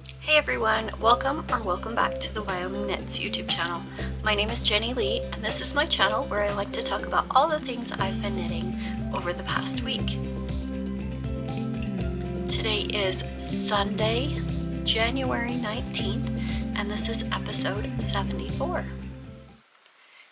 Hey everyone, welcome back to the Wyoming Knits YouTube channel. My name is Jenny Lee and this is my channel where I like to talk about all the things I've been knitting over the past week. Today is Sunday, January 19th, and this is episode 74.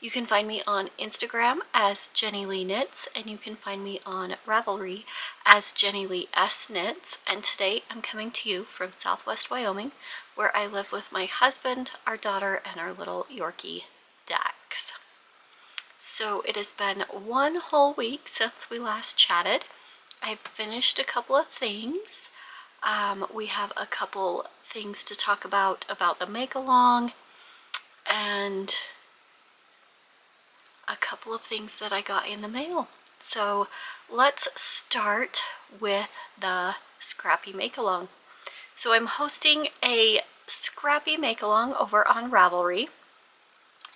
You can find me on Instagram as Jenny Lee Knits, and you can find me on Ravelry as Jenny Lee S Knits. And today I'm coming to you from Southwest Wyoming, where I live with my husband, our daughter, and our little Yorkie, Dax. So it has been one whole week since we last chatted. I've finished a couple of things. We have a couple things to talk about the make-along, and a couple of things that I got in the mail. So let's start with the Scrappy make-along. So I'm hosting a Scrappy make-along over on Ravelry.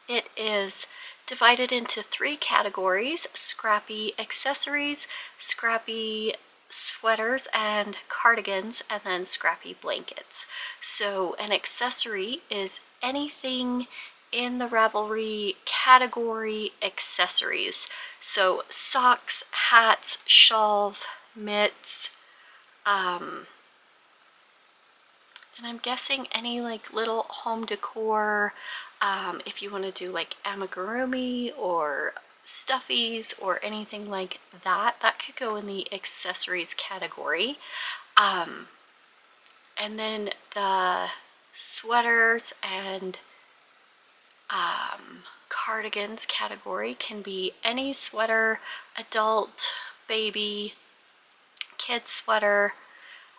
It is divided into three categories: Scrappy accessories, Scrappy sweaters and cardigans, and then Scrappy blankets. So an accessory is anything in the Ravelry category accessories. So socks, hats, shawls, mitts, and I'm guessing any like little home decor, if you want to do like amigurumi or stuffies or anything like that, that could go in the accessories category. And then the sweaters and cardigans category can be any sweater, adult, baby, kid sweater,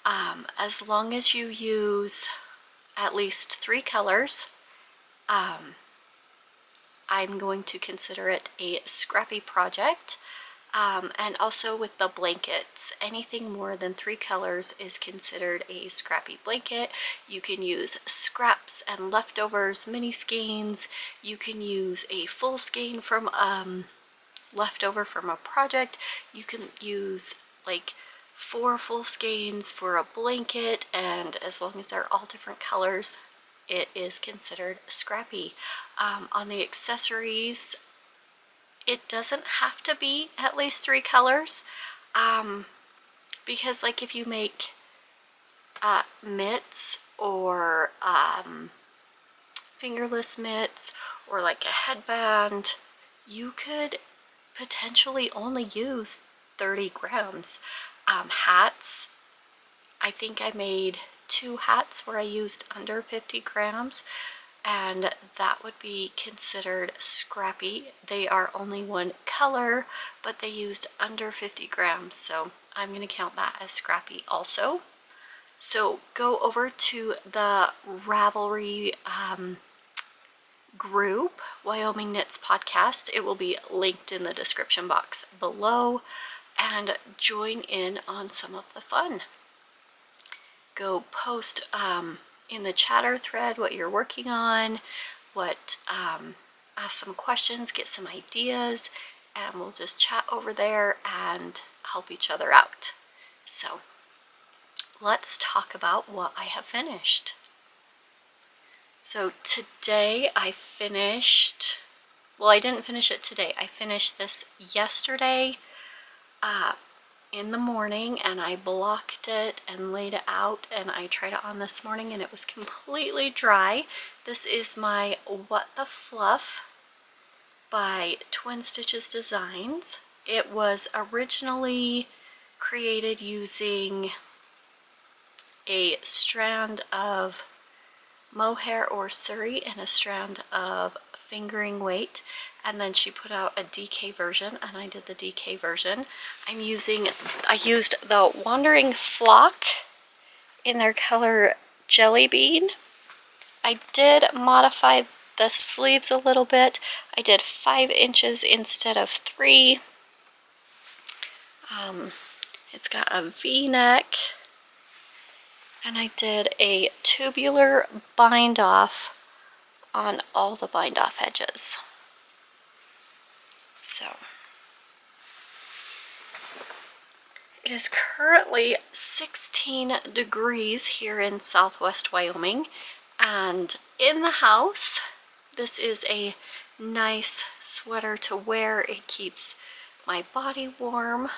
as long as you use at least 3 colors. I'm going to consider it a Scrappy project. And also with the blankets, anything more than 3 colors is considered a Scrappy blanket. You can use scraps and leftovers, mini skeins. You can use a full skein from leftover from a project. You can use like 4 full skeins for a blanket, and as long as they're all different colors, it is considered Scrappy. On the accessories, it doesn't have to be at least 3 colors, because like if you make mitts or fingerless mitts or like a headband, you could potentially only use 30 grams. Hats, I think I made 2 hats where I used under 50 grams, and that would be considered Scrappy. They are only 1 color, but they used under 50 grams, so I'm going to count that as Scrappy also. So go over to the Ravelry group, Wyoming Knits Podcast. It will be linked in the description box below, and join in on some of the fun. Go post in the chatter thread what you're working on, ask some questions, get some ideas, and we'll just chat over there and help each other out. So let's talk about what I have finished. So today I finished, well, I didn't finish it today. I finished this yesterday in the morning, and I blocked it and laid it out, and I tried it on this morning and it was completely dry. This is my What the Fluff by Twin Stitches Designs. It was originally created using a strand of mohair or suri and a strand of fingering weight, and then she put out a DK version, and I did the DK version. I used the Wandering Flock in their color Jellybean. I did modify the sleeves a little bit. I did 5 inches instead of 3. It's got a V-neck, and I did a tubular bind off on all the bind off edges. So It is currently 16 degrees here in Southwest Wyoming, and in the house, this is a nice sweater to wear. It keeps my body warm,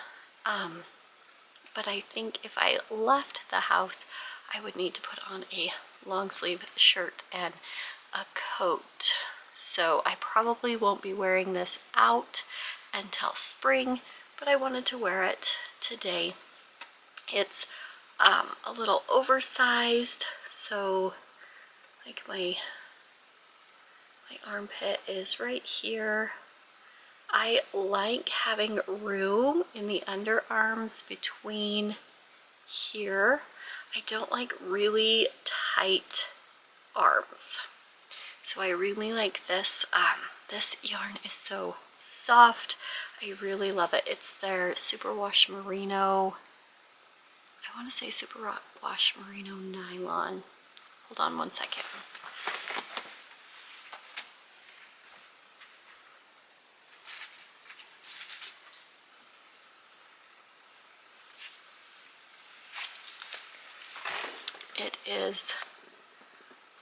but I think if I left the house, I would need to put on a long sleeve shirt and a coat. So I probably won't be wearing this out until spring, but I wanted to wear it today. It's a little oversized, so like my armpit is right here. I like having room in the underarms between here. I don't like really tight arms. So I really like this. This yarn is so soft. I really love it. It's their Superwash Merino. I want to say Superwash Merino nylon. Hold on one second. It is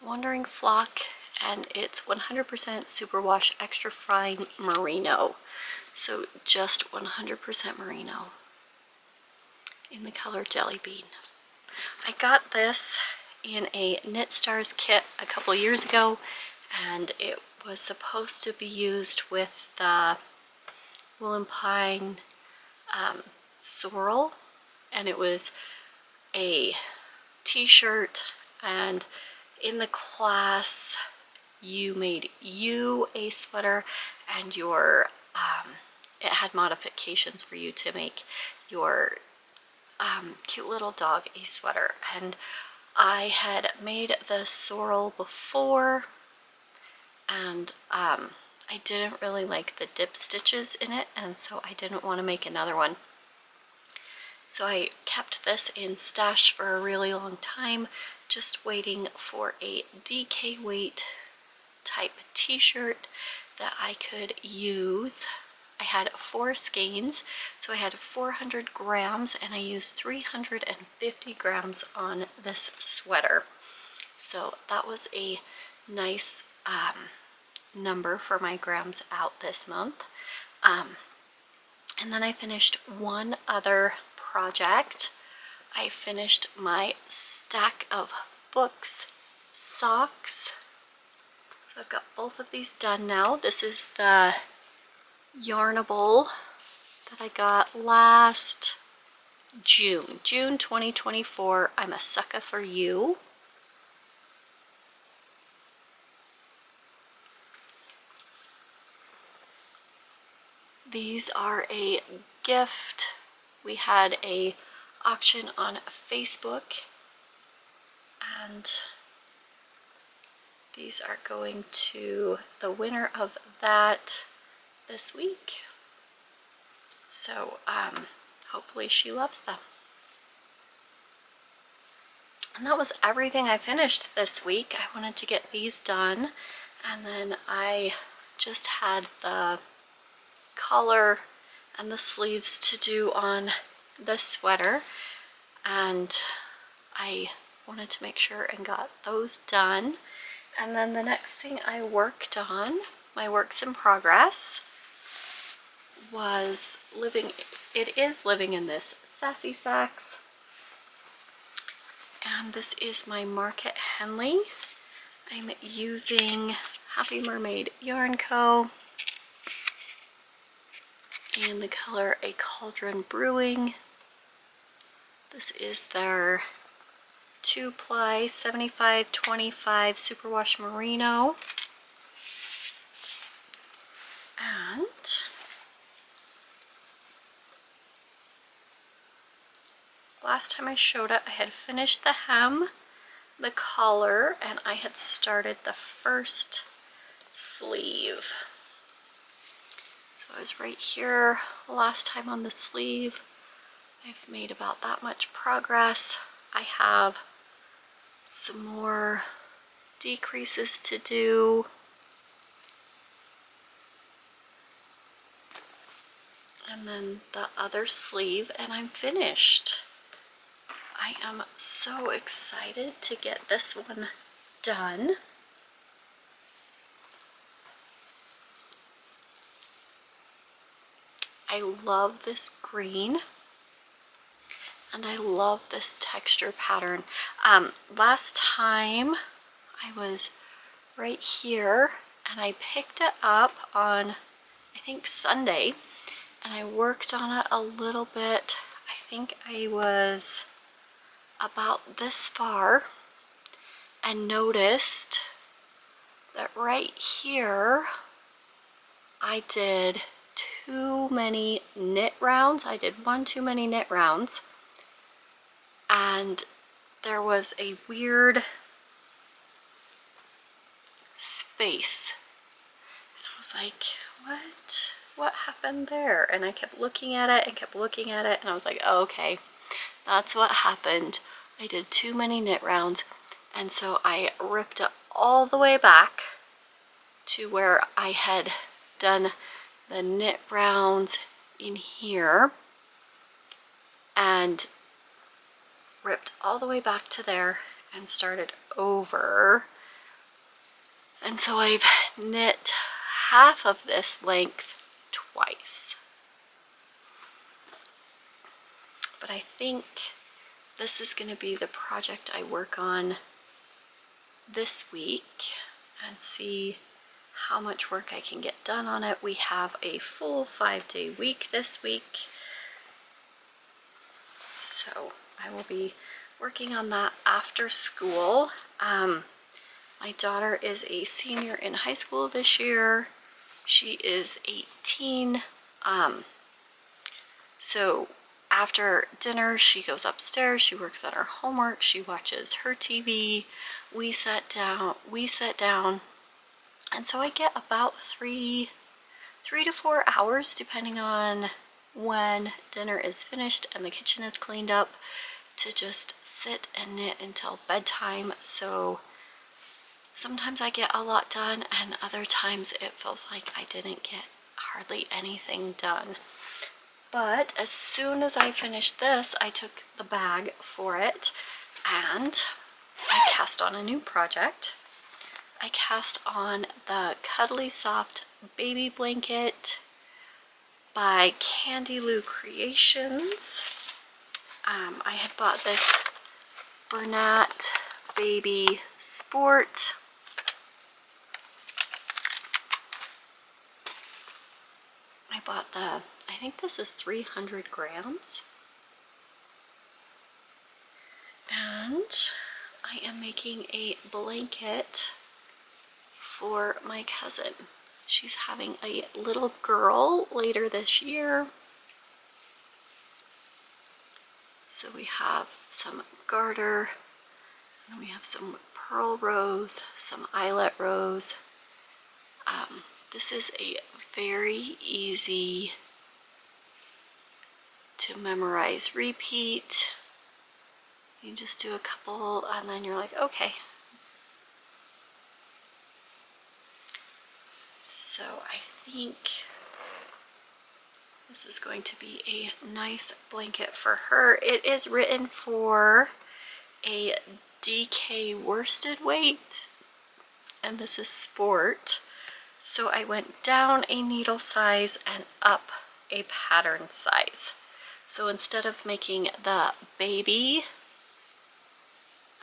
Wandering Flock, and it's 100% Superwash Extra Fine Merino. So just 100% merino in the color Jellybean. I got this in a Knit Stars kit a couple years ago, and it was supposed to be used with the Woolen Pine sorrel, and it was a t-shirt, and in the class you made you a sweater, and your it had modifications for you to make your cute little dog a sweater. And I had made the sorrel before, and I didn't really like the dip stitches in it, and so I didn't want to make another one. So I kept this in stash for a really long time, just waiting for a DK weight type t-shirt that I could use. I had 4 skeins, so I had 400 grams, and I used 350 grams on this sweater. So that was a nice number for my grams out this month. And then I finished one other project. I finished my stack of books socks. So I've got both of these done now. This is the Yarnable that I got last June 2024. I'm a Succa For You. These are a gift. We had a auction on Facebook, and these are going to the winner of that this week. So hopefully she loves them. And that was everything I finished this week. I wanted to get these done, and then I just had the collar and the sleeves to do on the sweater, and I wanted to make sure and got those done. And then the next thing I worked on, my works in progress, was living in this Sassy Sacks, and this is my mark at Henley. I'm using Happy Mermaid Yarn Co. and the color a Cauldron Brewing. This is their 2-ply 75/25 Superwash Merino. And last time I showed it, I had finished the hem, the collar, and I had started the first sleeve. So I was right here last time on the sleeve. I've made about that much progress. I have some more decreases to do. and then the other sleeve, and I'm finished. I am so excited to get this one done. I love this green, and I love this texture pattern. Last time I was right here, and I picked it up on, I think, Sunday, and I worked on it a little bit. I think I was about this far, and noticed that right here I did too many knit rounds. I did one too many knit rounds, and there was a weird space, and I was like, what happened there? And I kept looking at it and kept looking at it, and I was like, oh, okay, that's what happened. I did too many knit rounds, and so I ripped it all the way back to where I had done the knit rounds in here, and ripped all the way back to there and started over. And so I've knit half of this length twice. But I think this is going to be the project I work on this week and see how much work I can get done on it. We have a full 5-day week this week, so I will be working on that after school. My daughter is a senior in high school this year. She is 18. So after dinner, she goes upstairs, she works on her homework, she watches her TV, we sit down, and so I get about 3 to 4 hours, depending on when dinner is finished and the kitchen is cleaned up, to just sit and knit until bedtime. So sometimes I get a lot done, and other times it feels like I didn't get hardly anything done. But as soon as I finished this, I took the bag for it and I cast on a new project. I cast on the Cuddly Soft Baby Blanket by Candy Lou Creations. I had bought this Bernat Baby Sport. I bought I think this is 300 grams. And I am making a blanket for my cousin. She's having a little girl later this year. So we have some garter, and we have some pearl rose, some eyelet rose. This is a very easy to memorize repeat. You just do a couple and then you're like, okay. So I think this is going to be a nice blanket for her. It is written for a DK worsted weight, and this is sport. So I went down a needle size and up a pattern size. So instead of making the baby,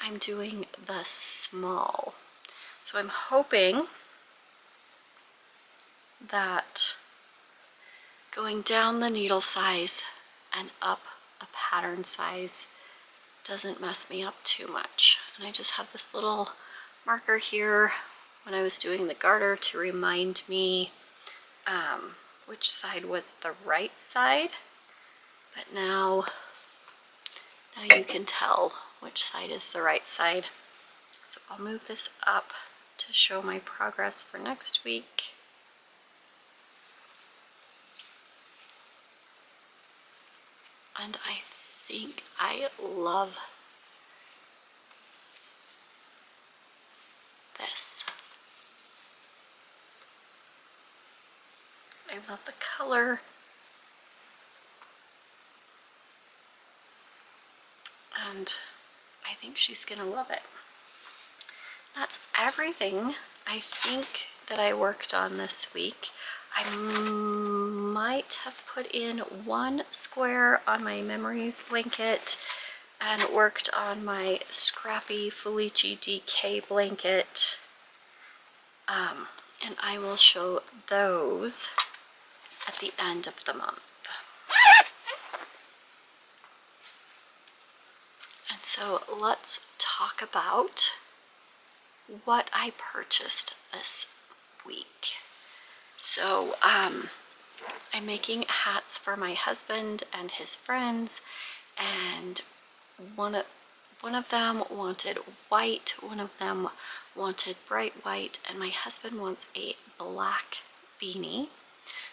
I'm doing the small. So I'm hoping that going down the needle size and up a pattern size doesn't mess me up too much. And I just have this little marker here when I was doing the garter to remind me which side was the right side. But now you can tell which side is the right side. So I'll move this up to show my progress for next week. And I think I love this. I love the color. and I think she's gonna love it. That's everything I think that I worked on this week. I might have put in one square on my memories blanket and worked on my Scrappy Felici DK blanket. And I will show those at the end of the month. And so let's talk about what I purchased this week. So I'm making hats for my husband and his friends, and one of them wanted white, one of them wanted bright white, and my husband wants a black beanie.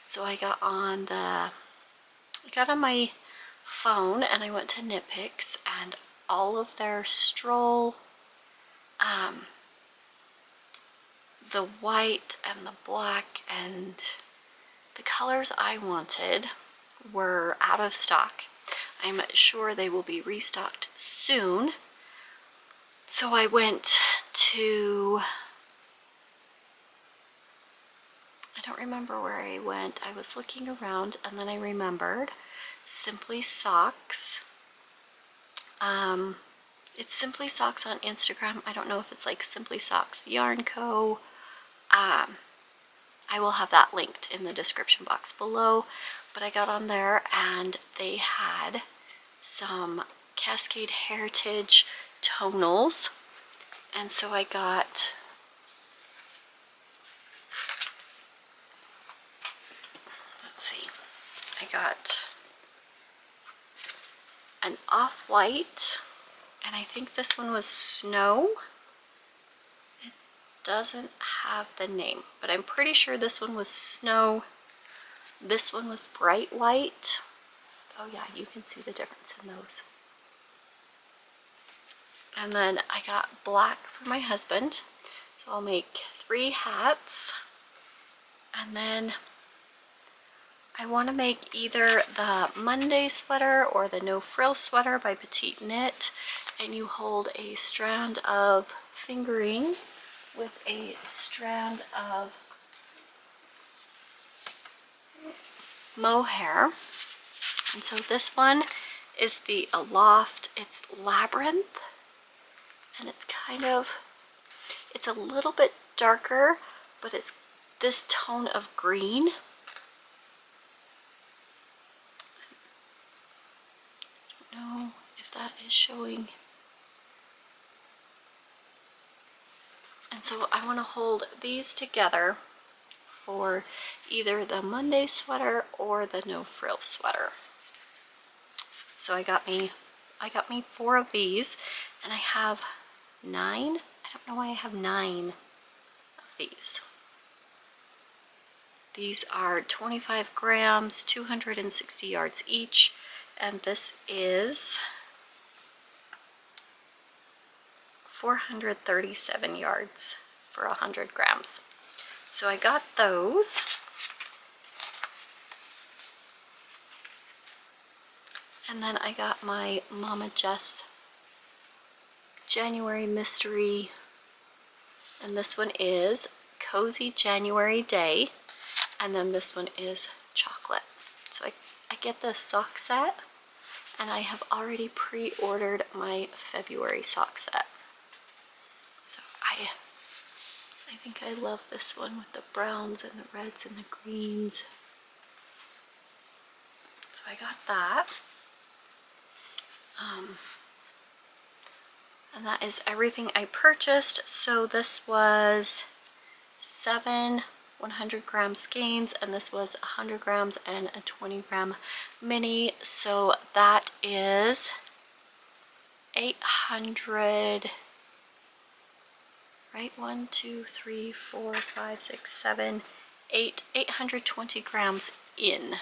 So I got on my phone and I went to Nitpicks, and all of their stroll, the white and the black and the colors I wanted were out of stock. I'm sure they will be restocked soon. So I went to, I don't remember where I went. I was looking around and then I remembered Simply Socks. It's Simply Socks on Instagram. I don't know if it's like Simply Socks Yarn Co. I will have that linked in the description box below, but I got on there and they had some Cascade Heritage tonals, and so I got an off-white, and I think this one was Snow. It doesn't have the name, but I'm pretty sure this one was Snow. This one was bright white. Oh yeah, you can see the difference in those. And then I got black for my husband. So I'll make 3 hats. And then I want to make either the Monday sweater or the No Frill sweater by Petite Knit. And you hold a strand of fingering with a strand of mohair. And so this one is the Aloft. It's Labyrinth. And it's it's a little bit darker, but it's this tone of green. I don't know if that is showing. And so I want to hold these together for either the Monday sweater or the No Frill sweater. So I got me 4 of these, and I have 9. I don't know why I have 9 of these. These are 25 grams, 260 yards each, and this is 437 yards for 100 grams. So I got those. And then I got my Mama Jess January Mystery, and this one is Cozy January Day, and then this one is Chocolate. So I get the sock set, and I have already pre-ordered my February sock set. So I think I love this one with the browns and the reds and the greens. So I got that. And that is everything I purchased. So this was 7 100 gram skeins, and this was 100 grams and a 20 gram mini. So that is 800, right? 1, 2, 3, 4, 5, 6, 7, 8, 820 grams in.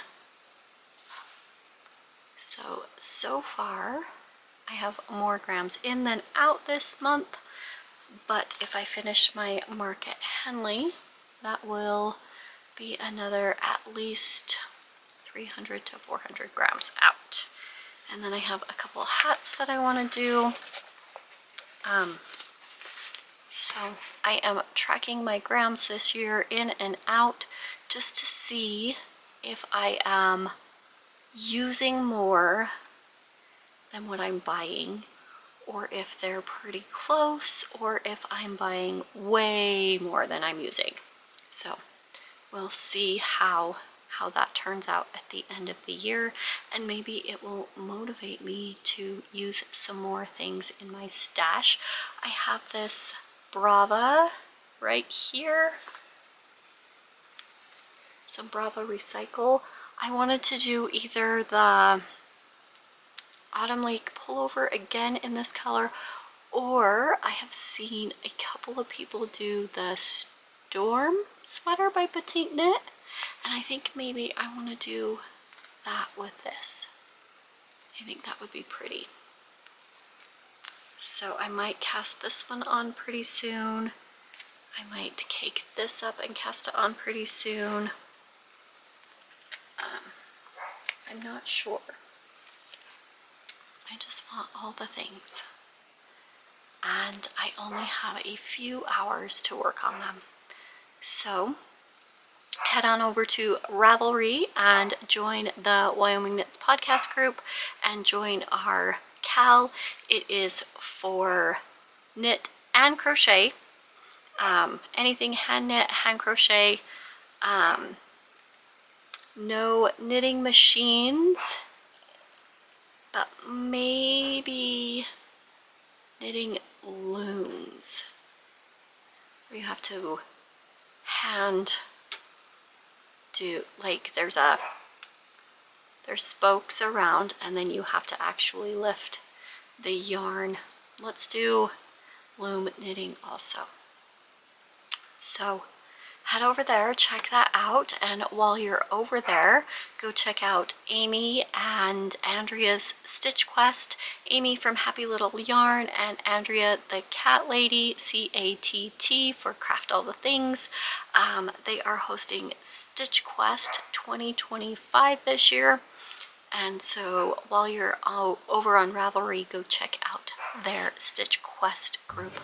So far I have more grams in than out this month, but if I finish my mark at Henley, that will be another at least 300 to 400 grams out. And then I have a couple of hats that I want to do. So I am tracking my grams this year in and out just to see if I am using more than what I'm buying, or if they're pretty close, or if I'm buying way more than I'm using. So we'll see how that turns out at the end of the year, and maybe it will motivate me to use some more things in my stash. I have this Brava right here, some Brava Recycle. I wanted to do either the Autumn Lake pullover again in this color, or I have seen a couple of people do the Storm sweater by Petite Knit, and I think maybe I want to do that with this. I think that would be pretty. So I might cast this one on pretty soon. I might cake this up and cast it on pretty soon. I'm not sure. I just want all the things. And I only have a few hours to work on them. So head on over to Ravelry and join the Wyoming Knits podcast group and join our Cal. It is for knit and crochet. Anything hand knit, hand crochet. No knitting machines, but maybe knitting looms where you have to hand do, like there's spokes around and then you have to actually lift the yarn. Let's do loom knitting also. So head over there, check that out, and while you're over there, go check out Amy and Andrea's Stitch Quest. Amy from Happy Little Yarn and Andrea the Cat Lady, CATT for Craft All the Things. They are hosting Stitch Quest 2025 this year, and so while you're over on Ravelry, go check out their Stitch Quest group